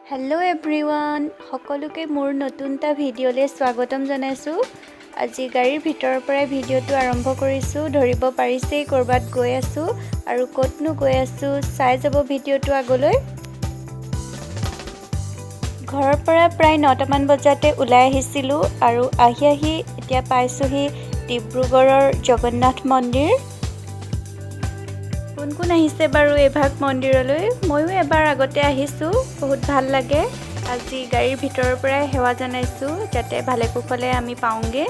Hello everyone সকলোকে মোৰ নতুন এটা ভিডিঅ'লৈ স্বাগতম জনাইছো। আজি গাড়ীৰ ভিতৰৰ পৰা ভিডিঅ'টো আৰম্ভ কৰিছো। ধৰিব পাৰিছে কৰবাত গৈ আছো আৰু কতনো গৈ আছো চাই যাব ভিডিঅ'টো আগলৈ। ঘৰৰ পৰা প্ৰায় 9টা মান বজাতে ওলাই আহিছিলো আৰু আহি এতিয়া পাইছোহি ডিব্ৰুগড়ৰ জগন্নাথ মন্দিৰ। কোন আহিছে বাৰু এভাগ মন্দিৰলৈ ময়ো এবাৰ আগতে আহিছো বহুত ভাল লাগে। আজি গাড়ীৰ ভিতৰৰ পৰা সেৱা জনাইছো যাতে ভালে কুশলে আমি পাওঁগে।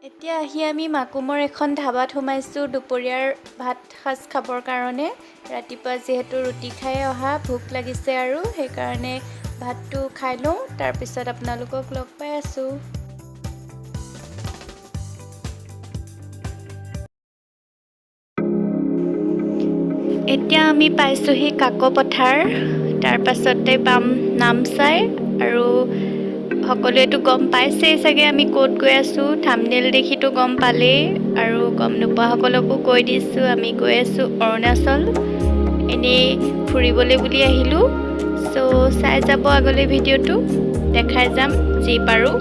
এতিয়া আমি মাকুমৰ এখন ধাবাত সোমাইছো দুপৰীয়াৰ ভাত সাজ খাবৰ কাৰণে। ৰাতিপুৱা যেহেতু ৰুটি খাই অহা ভোক লাগিছে আৰু সেইকাৰণে ভাতটো খাই লওঁ, তাৰ পিছত আপোনালোকক লগ পাই আছো। এতিয়া আমি পাইছোহি কাকো পথাৰ, তাৰ পাছতে পাম নামচাই আৰু সকলোৱেতো গম পাইছেই চাগে আমি ক'ত গৈ আছো। থাম্বনেইল দেখিতো গম পালেই আৰু গম নোপোৱাসকলকো কৈ দিছো আমি গৈ আছো অৰুণাচল। এনেই ফুৰিবলৈ বুলি আহিলো, চ' চাই যাব আগলৈ ভিডিঅ'টো, দেখাই যাম যি পাৰো।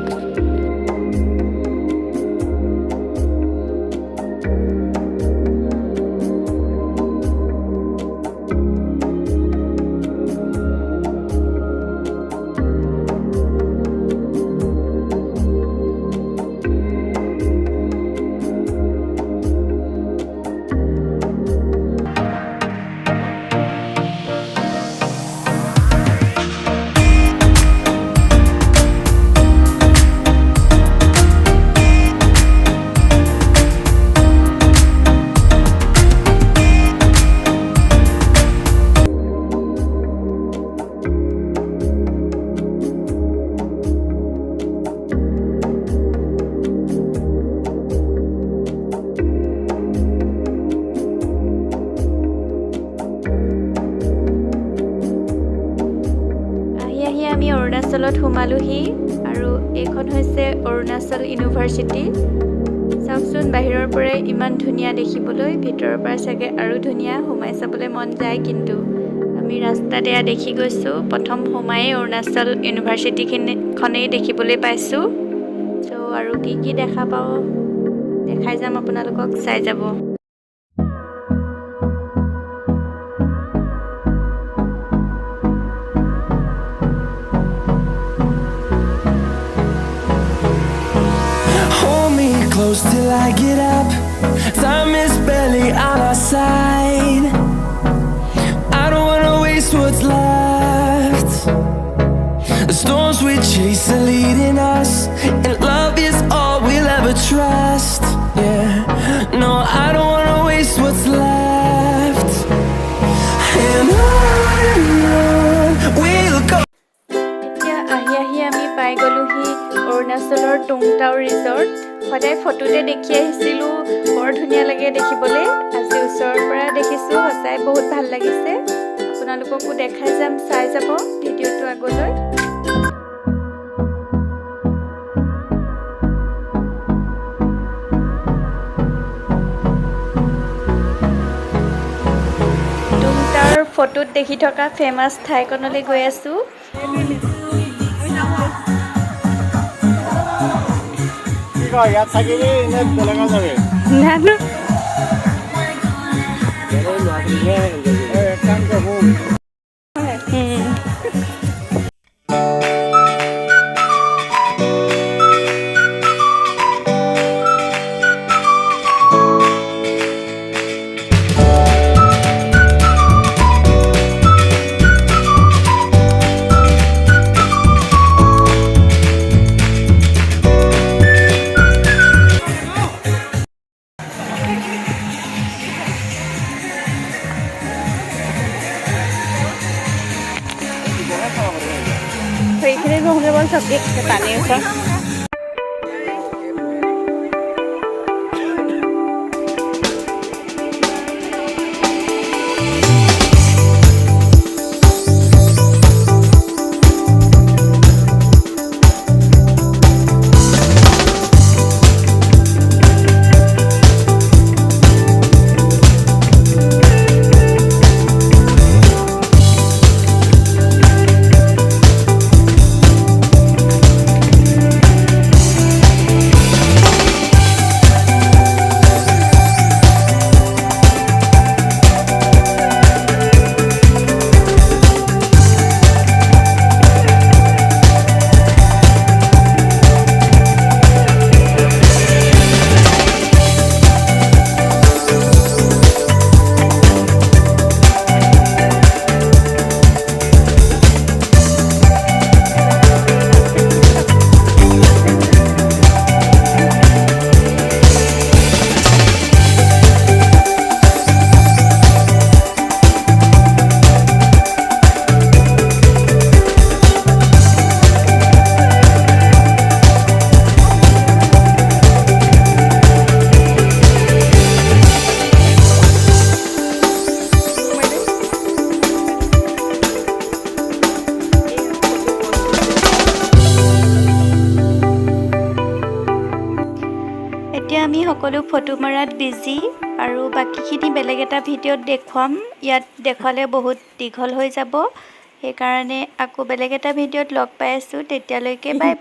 আমি অৰুণাচলত সোমালোহি আৰু এইখন হৈছে অৰুণাচল ইউনিভাৰ্চিটি। চাওকচোন বাহিৰৰ পৰাই ইমান ধুনীয়া দেখিবলৈ, ভিতৰৰ পৰা চাগে আৰু ধুনীয়া, সোমাই চাবলৈ মন যায়। কিন্তু আমি ৰাস্তাত এয়া দেখি গৈছোঁ, প্ৰথম সোমায়েই অৰুণাচল ইউনিভাৰ্চিটিখনেই দেখিবলৈ পাইছোঁ। চ' আৰু কি দেখা পাওঁ দেখাই যাম আপোনালোকক, চাই যাব। Close till I get up, time is barely on our side. I don't wanna waste what's left. The storms we chase are leading us, and love is all we'll ever trust. Yeah, no, I don't wanna waste what's left. And on we'll go. এতিয়া আহি আমি পাই গ'লোহি অৰুণাচলৰ টুং resort. সদায় ফটোতে দেখি আহিছিলোঁ, বৰ ধুনীয়া লাগে দেখিবলৈ। আজি ওচৰৰ পৰা দেখিছোঁ, সঁচাই বহুত ভাল লাগিছে। আপোনালোককো দেখাই যাম, চাই যাব ভিডিঅ'টো আগলৈ। টুংটাৰ ফটোত দেখি থকা ফেমাছ ঠাইখনলৈ গৈ আছোঁ। ইয়াত থাকিবি নে বেলেগত যাবি? জানো এক কাম কৰ সেইখিনি নহ'লে বল চকী পানীৰ ওচৰত আমি সকলো ফটো মৰাত বিজি আৰু বাকীখিনি বেলেগ এটা ভিডিঅ'ত দেখুৱাম ইয়াত দেখুৱালে বহুত দীঘল হৈ যাব সেইকাৰণে আকৌ বেলেগ এটা ভিডিঅ'ত লগ পাই আছোঁ তেতিয়ালৈকে বাই